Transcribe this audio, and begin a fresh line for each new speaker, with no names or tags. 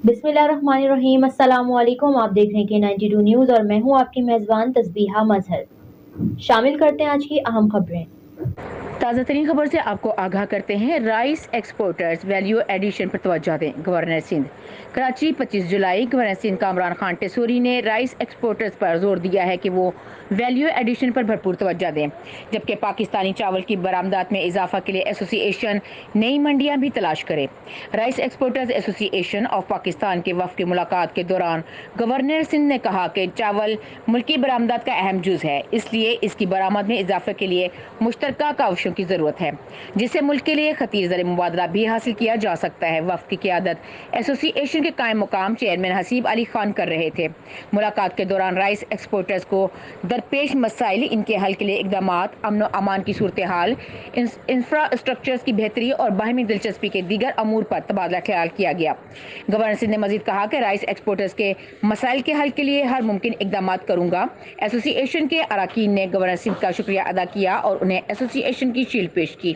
बिस्मिल्लाहिर्रहमानिर्रहीम। अस्सलाम वालेकुम। आप देख रहे हैं K92 न्यूज़ और मैं हूं आपकी मेज़बान तस्बीहा मजहर। शामिल करते हैं आज की अहम खबरें।
ताज़ा तरीन खबर से आपको आगाह करते हैं। राइस एक्सपोर्टर्स वैल्यू एडिशन पर तवज्जो दें। गवर्नर सिंध कराची 25 जुलाई। गवर्नर सिंध कामरान खान टेसूरी ने राइस एक्सपोर्टर्स पर जोर दिया है कि वो वैल्यू एडिशन पर भरपूर तवज्जो दें, जबकि पाकिस्तानी चावल की बरामदात में इजाफा के लिए एसोसिएशन नई मंडियां भी तलाश करे। Rice exporters association of Pakistan के वफ़द की मुलाकात के दौरान गवर्नर सिंध ने कहा कि चावल मुल्की बरामदात का अहम जुज़ है, इसलिए इसकी बरामद में इजाफे के लिए मुश्तरका काविशों की ज़रूरत है, जिससे मुल्क के लिए खतीर ज़र मुबादला भी हासिल किया जा सकता है। वफ़द की क़यादत एसोसिएशन के कायम मुकाम चेयरमैन हसीब अली खान कर रहे थे। मुलाकात के दौरान राइस एक्सपोर्टर्स को दरपेश मसाइल, इनके हल के लिए इकदाम, अमन व अमान की सूरत हाल, इंफ्रास्ट्रक्चर्स की बेहतरी और बाहमी दिलचस्पी के दीगर अमूर पर तबादला ख्याल किया गया। गवर्नर सिंह ने मजीद कहा कि राइस एक्सपोर्टर्स के मसाइल के हल के लिए हर मुमकिन इकदाम करूंगा। एसोसिएशन के अरकान ने गवर्नर सिंह का शुक्रिया अदा किया और उन्हें एसोसिएशन की शील्ड पेश की।